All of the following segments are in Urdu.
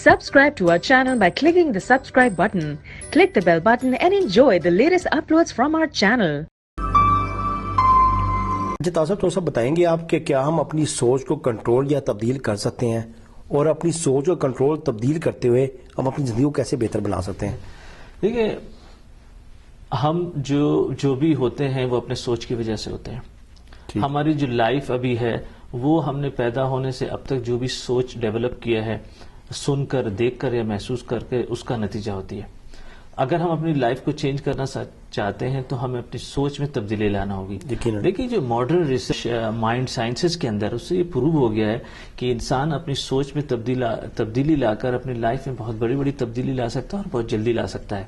Subscribe to our channel by clicking the subscribe button. Click the bell button and enjoy the latest uploads from our channel. جتاسب تو سب بتائیں گے آپ کہ کیا ہم اپنی سوچ کو کنٹرول یا تبدیل کر سکتے ہیں، اور اپنی سوچ کو کنٹرول تبدیل کرتے ہوئے ہم اپنی زندگی کو کیسے بہتر بنا سکتے ہیں؟ دیکھیں، ہم جو بھی ہوتے ہیں وہ اپنے سوچ کی وجہ سے ہوتے ہیں. ہماری جو لائف ابھی ہے وہ ہم نے پیدا ہونے سے اب تک جو بھی سوچ ڈیولپ کیا ہے، سن کر، دیکھ کر یا محسوس کر کے اس کا نتیجہ ہوتی ہے. اگر ہم اپنی لائف کو چینج کرنا چاہتے ہیں تو ہمیں اپنی سوچ میں تبدیلی لانا ہوگی. دیکھیے، جو ماڈرن ریسرچ مائنڈ سائنسز کے اندر اس سے یہ پروو ہو گیا ہے کہ انسان اپنی سوچ میں تبدیلی لا کر اپنی لائف میں بہت بڑی تبدیلی لا سکتا ہے اور بہت جلدی لا سکتا ہے.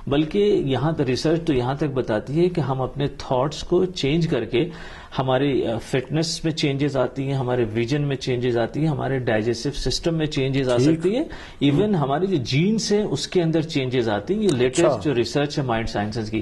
بلکہ یہاں تک ریسرچ تو یہاں تک بتاتی ہے کہ ہم اپنے تھاٹس کو چینج کر کے ہماری فٹنس میں چینجز آتی ہیں، ہمارے ویژن میں چینجز آتی ہیں، ہمارے ڈائجسٹو سسٹم میں چینجز آ سکتی ہے، ایون ہماری جو جینز ہیں اس کے اندر چینجز آتی ہیں. یہ لیٹسٹ جو ریسرچ ہے مائنڈ سائنسز کی،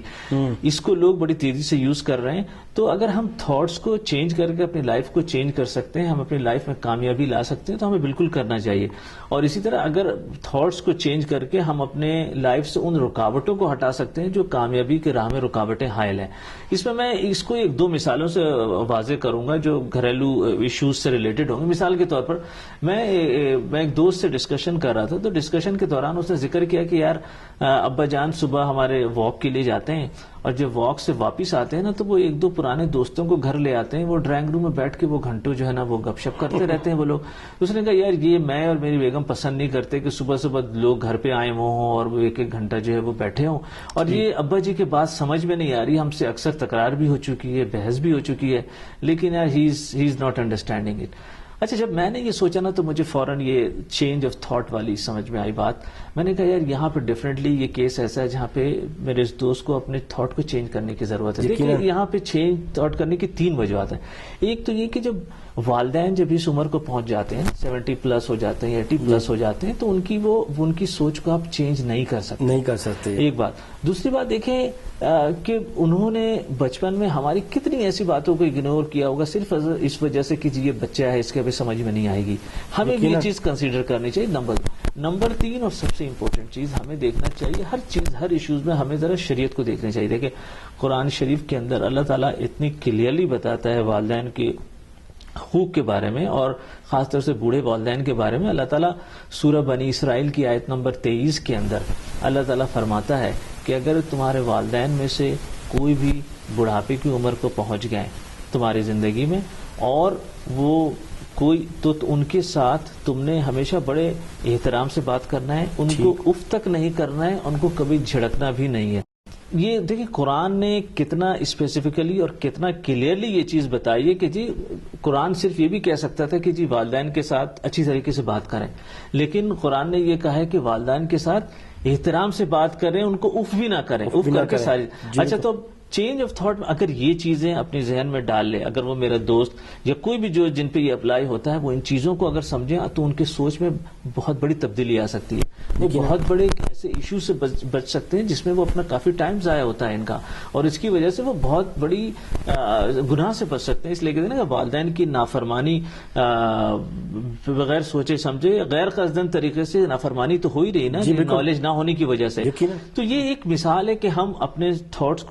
اس کو لوگ بڑی تیزی سے یوز کر رہے ہیں. تو اگر ہم تھاٹس کو چینج کر کے اپنی لائف کو چینج کر سکتے ہیں، ہم اپنی لائف میں کامیابی لا سکتے ہیں، تو ہمیں بالکل کرنا چاہیے. اور اسی طرح اگر تھاٹس کو چینج کر کے ہم اپنے لائف سے ان رکاوٹوں کو ہٹا سکتے ہیں جو کامیابی کے راہ میں رکاوٹیں حائل ہیں. اس میں اس کو ایک دو مثالوں سے واضح کروں گا جو گھریلو ایشوز سے ریلیٹڈ ہوں گے. مثال کے طور پر میں ایک دوست سے ڈسکشن کر رہا تھا، تو ڈسکشن کے دوران اس نے ذکر کیا کہ یار ابا جان صبح ہمارے واک کے لیے جاتے ہیں، اور جب واک سے واپس آتے ہیں نا تو وہ ایک دو پرانے دوستوں کو گھر لے آتے ہیں. وہ ڈرائنگ روم میں بیٹھ کے وہ گھنٹوں جو ہے نا وہ گپ شپ کرتے رہتے ہیں وہ لوگ. اس نے کہا یار یہ میں اور میری بیگم پسند نہیں کرتے کہ صبح صبح لوگ گھر پہ آئے وہ ہوں اور وہ ایک ایک گھنٹہ جو ہے وہ بیٹھے ہوں. اور یہ ابا جی کے بات سمجھ میں نہیں آ رہی. ہم سے اکثر تکرار بھی ہو چکی ہے، بحث بھی ہو چکی ہے، لیکن یار ہی از ناٹ انڈرسٹینڈنگ اٹ. اچھا، جب میں نے یہ سوچا نا تو مجھے فوراً یہ چینج آف تھاٹ والی سمجھ میں آئی بات. میں نے کہا یار یہاں پہ ڈیفینیٹلی یہ کیس ایسا ہے جہاں پہ میرے اس دوست کو اپنے تھاٹ کو چینج کرنے کی ضرورت ہے. لیکن یہاں پہ چینج تھاٹ کرنے کی تین وجوہات ہیں. ایک تو یہ کہ جب والدین جب اس عمر کو پہنچ جاتے ہیں، 70+ ہو جاتے ہیں، 80+ ہو جاتے ہیں، تو ان کی سوچ کو آپ چینج نہیں کر سکتے. ایک بات. دوسری بات دیکھیں کہ انہوں نے بچپن میں ہماری کتنی ایسی باتوں کو اگنور کیا ہوگا صرف اس وجہ سے کہ یہ بچہ ہے، اس کے ابھی سمجھ میں نہیں آئے گی. ہمیں بھی یہ چیز کنسیڈر کرنی چاہیے. نمبر 3 اور سب سے امپورٹنٹ چیز ہمیں دیکھنا چاہیے، ہر ایشوز میں ہمیں ذرا شریعت کو دیکھنا چاہیے. دیکھیں قرآن شریف کے اندر اللہ تعالیٰ اتنی کلیئرلی بتاتا ہے والدین کے حقوق کے بارے میں، اور خاص طور سے بوڑھے والدین کے بارے میں. اللہ تعالیٰ سورہ بنی اسرائیل کی آیت نمبر 23 کے اندر اللہ تعالیٰ فرماتا ہے کہ اگر تمہارے والدین میں سے کوئی بھی بڑھاپے کی عمر کو پہنچ گئے تمہاری زندگی میں، اور وہ تو ان کے ساتھ تم نے ہمیشہ بڑے احترام سے بات کرنا ہے، ان کو اف تک نہیں کرنا ہے، ان کو کبھی جھڑکنا بھی نہیں ہے. یہ دیکھیں قرآن نے کتنا اسپیسیفکلی اور کتنا کلیئرلی یہ چیز بتائی ہے کہ جی قرآن صرف یہ بھی کہہ سکتا تھا کہ جی والدین کے ساتھ اچھی طریقے سے بات کریں، لیکن قرآن نے یہ کہا ہے کہ والدین کے ساتھ احترام سے بات کریں، ان کو اف بھی نہ کریں، اف کر کے ساری. اچھا، تو چینج آف تھاٹ میں اگر یہ چیزیں اپنے ذہن میں ڈال لے، اگر وہ میرا دوست یا کوئی بھی جو جن پہ یہ اپلائی ہوتا ہے وہ ان چیزوں کو اگر سمجھیں تو ان کے سوچ میں بہت بڑی تبدیلی آ سکتی ہے. وہ بہت بڑے ایسے ایشو سے بچ سکتے ہیں جس میں وہ اپنا کافی ٹائم ضائع ہوتا ہے ان کا، اور اس کی وجہ سے وہ بہت بڑی گناہ سے بچ سکتے ہیں. اس لیے کہتے ہیں کہ والدین کی نافرمانی بغیر سوچے سمجھے غیر قصدن طریقے سے نافرمانی تو ہو ہی رہی نا، نالج نہ ہونے کی وجہ سے. تو یہ ایک مثال ہے کہ ہم اپنے تھاٹس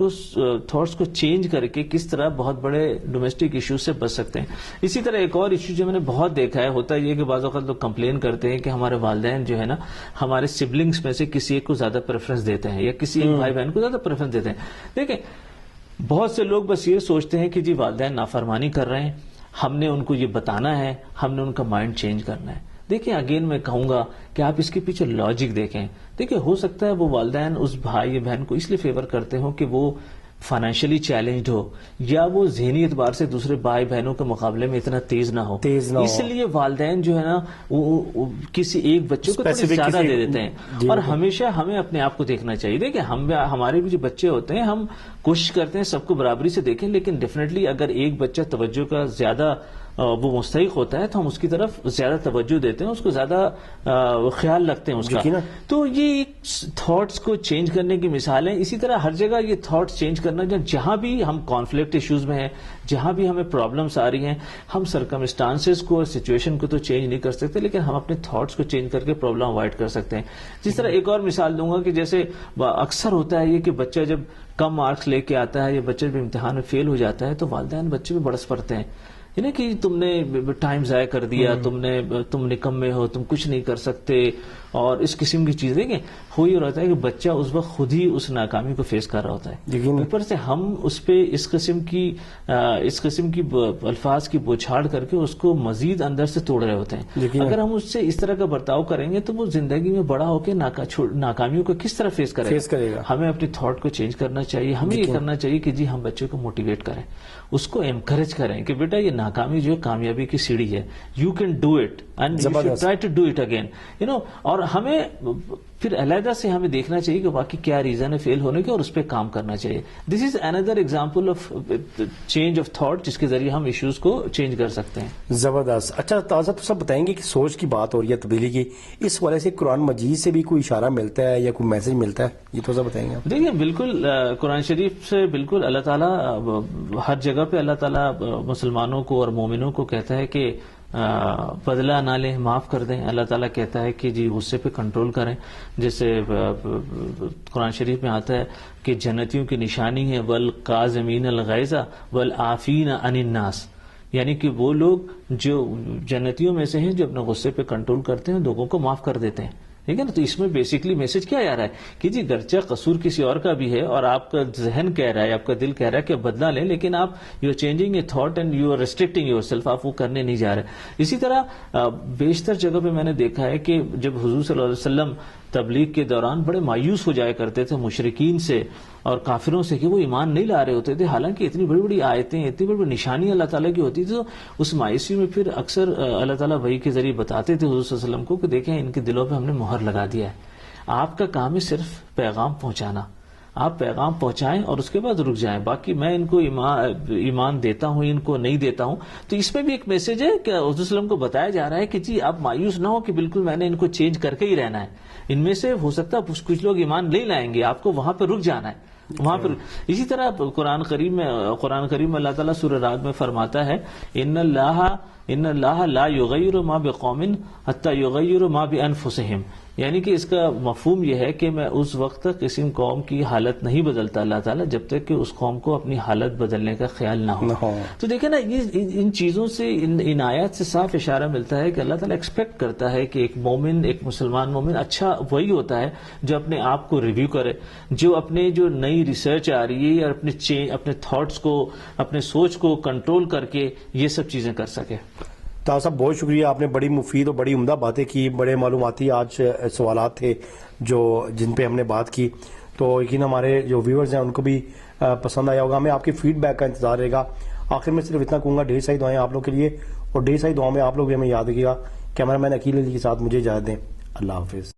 کو چینج کر کے کس طرح بہت بڑے ڈومیسٹک ایشوز سے بچ سکتے ہیں. اسی طرح ایک اور ایشو جو میں نے بہت دیکھا ہے، ہوتا یہ کہ بعض اوقات لوگ کمپلین کرتے ہیں کہ ہمارے والدین جو ہے نا ہمارے سبلنگس میں سے کسی ایک کو زیادہ پریفرنس دیتے ہیں، یا کسی ایک بھائی بہن کو زیادہ پریفرنس دیتے ہیں. دیکھیں بہت سے لوگ بس یہ سوچتے ہیں کہ جی والدین نافرمانی کر رہے ہیں، ہم نے ان کو یہ بتانا ہے، ہم نے ان کا مائنڈ چینج کرنا ہے. دیکھیں اگین میں کہوں گا کہ آپ اس کے پیچھے لاجک دیکھیں. دیکھیں ہو سکتا ہے وہ والدین اس بھائی بہن کو اس لیے فیور کرتے ہوں کہ وہ فائنینشلی چیلنجڈ ہو، یا وہ ذہنی اعتبار سے دوسرے بھائی بہنوں کے مقابلے میں اتنا تیز نہ ہو، اس لیے والدین جو ہے نا وہ کسی ایک بچے کو تھوڑی زیادہ دے دیتے ہیں. اور ہمیشہ ہمیں اپنے آپ کو دیکھنا چاہیے. دیکھیں ہمارے بھی جو بچے ہوتے ہیں ہم کوشش کرتے ہیں سب کو برابری سے دیکھیں، لیکن ڈیفینیٹلی اگر ایک بچہ توجہ کا زیادہ وہ مستحق ہوتا ہے تو ہم اس کی طرف زیادہ توجہ دیتے ہیں, اس کو زیادہ خیال رکھتے ہیں اس کا. تو یہ تھاٹس کو چینج کرنے کی مثال ہے. اسی طرح ہر جگہ یہ تھاٹس چینج کرنا, جہاں بھی ہم کانفلکٹ ایشوز میں ہیں, جہاں بھی ہمیں پرابلمس آ رہی ہیں, ہم سرکمسٹانسز کو اور سچویشن کو تو چینج نہیں کر سکتے, لیکن ہم اپنے تھاٹس کو چینج کر کے پرابلم اوائڈ کر سکتے ہیں. جس طرح ایک اور مثال دوں گا کہ جیسے اکثر ہوتا ہے یہ کہ بچہ جب کم مارکس لے کے آتا ہے یا بچہ جب امتحان میں فیل ہو جاتا ہے تو والدین بچے پہ برس پڑتے ہیں, یعنی کہ تم نے ٹائم ضائع کر دیا, تم نکمے ہو, تم کچھ نہیں کر سکتے, اور اس قسم کی چیزیں. دیکھیں ہو یہ رہتا ہے کہ بچہ اس وقت خود ہی اس ناکامی کو فیس کر رہا ہوتا ہے, اوپر سے ہم اس پہ اس قسم کی الفاظ کی بوچھاڑ کر کے اس کو مزید اندر سے توڑ رہے ہوتے ہیں. اگر ہم اس سے اس طرح کا برتاؤ کریں گے تو وہ زندگی میں بڑا ہو کے ناکامیوں کو کس طرح فیس کرے گا. ہمیں اپنی تھاٹ کو چینج کرنا چاہیے. ہمیں یہ کرنا چاہیے کہ جی ہم بچے کو موٹیویٹ کریں, اس کو انکریج کریں کہ بیٹا یہ ناکامی جو ہے کامیابی کی سیڑھی ہے, you can do it and you should try to do it again, اور ہمیں پھر علیحدہ سے ہمیں دیکھنا چاہیے کہ واقعی کیا ریزن ہے فیل ہونے کے, اور اس پہ کام کرنا چاہیے. دس از اندر example of change of thought, جس کے ذریعے ہم ایشوز کو چینج کر سکتے ہیں. زبردست. اچھا تازہ تو سب بتائیں گے کہ سوچ کی بات ہو رہی ہے تبدیلی کی, اس والے سے قرآن مجید سے بھی کوئی اشارہ ملتا ہے یا کوئی میسج ملتا ہے, یہ تو سب بتائیں گے آپ. دیکھیں بالکل قرآن شریف سے بالکل اللہ تعالیٰ ہر جگہ پہ اللہ تعالیٰ مسلمانوں کو اور مومنوں کو کہتا ہے کہ بدلہ نہ لیں, معاف کر دیں. اللہ تعالیٰ کہتا ہے کہ جی غصے پہ کنٹرول کریں. جیسے قرآن شریف میں آتا ہے کہ جنتیوں کی نشانی ہے والقاظمین الغیظ والعافین عن الناس, یعنی کہ وہ لوگ جو جنتیوں میں سے ہیں جو اپنے غصے پہ کنٹرول کرتے ہیں, لوگوں کو معاف کر دیتے ہیں. ٹھیک ہے نا. تو اس میں بیسکلی میسج کیا آ رہا ہے کہ جی گرچہ قصور کسی اور کا بھی ہے اور آپ کا ذہن کہہ رہا ہے, آپ کا دل کہہ رہا ہے کہ بدلہ لیں, لیکن آپ you are changing a thought and you are restricting yourself, آپ وہ کرنے نہیں جا رہے. اسی طرح بیشتر جگہ پہ میں نے دیکھا ہے کہ جب حضور صلی اللہ علیہ وسلم تبلیغ کے دوران بڑے مایوس ہو جایا کرتے تھے مشرکین سے اور کافروں سے کہ وہ ایمان نہیں لا رہے ہوتے تھے, حالانکہ اتنی بڑی بڑی آیتیں, اتنی بڑی بڑی نشانیاں اللہ تعالیٰ کی ہوتی تھی. تو اس مایوسی میں پھر اکثر اللہ تعالیٰ وحی کے ذریعے بتاتے تھے حضور صلی اللہ علیہ وسلم کو کہ دیکھیں ان کے دلوں پہ ہم نے مہر لگا دیا ہے, آپ کا کام ہے صرف پیغام پہنچانا, آپ پیغام پہنچائیں اور اس کے بعد رک جائیں, باقی میں ان کو ایمان دیتا ہوں, ان کو نہیں دیتا ہوں. تو اس میں بھی ایک میسج ہے کہ حضور صلی اللہ علیہ وسلم کو بتایا جا رہا ہے کہ جی آپ مایوس نہ ہو کہ بالکل میں نے ان کو چینج کر کے ہی رہنا ہے. ان میں سے ہو سکتا ہے کچھ لوگ ایمان نہیں لائیں گے, آپ کو وہاں پہ رک جانا ہے, وہاں پر. اسی طرح قرآن کریم میں اللہ تعالیٰ سورہ رعد میں فرماتا ہے ان اللہ لا یغیر ما بقوم حتی یغیروا ما بانفسہم, یعنی کہ اس کا مفہوم یہ ہے کہ میں اس وقت تک کسی قوم کی حالت نہیں بدلتا اللہ تعالیٰ جب تک کہ اس قوم کو اپنی حالت بدلنے کا خیال نہ ہو. تو دیکھیں نا ان چیزوں سے ان آیات سے صاف اشارہ ملتا ہے کہ اللہ تعالیٰ ایکسپیکٹ کرتا ہے کہ ایک مومن, ایک مسلمان مومن اچھا وہی ہوتا ہے جو اپنے آپ کو ریویو کرے, جو اپنے جو نئی ریسرچ آ رہی ہے یا اپنے تھاٹس کو, اپنے سوچ کو کنٹرول کر کے یہ سب چیزیں کر سکے. طاہر صاحب بہت شکریہ, آپ نے بڑی مفید اور بڑی عمدہ باتیں کی, بڑے معلوماتی آج سوالات تھے جن پہ ہم نے بات کی. تو یقین ہمارے جو ویورز ہیں ان کو بھی پسند آیا ہوگا. ہمیں آپ کے فیڈ بیک کا انتظار رہے گا. آخر میں صرف اتنا کہوں گا, ڈھیر ساری دعائیں آپ لوگ کے لیے, اور ڈھیر ساری دعاؤں میں آپ لوگ بھی ہمیں یاد رکھیے گا. کیمرہ مین عقیل علی کے ساتھ مجھے اجازت دیں. اللہ حافظ.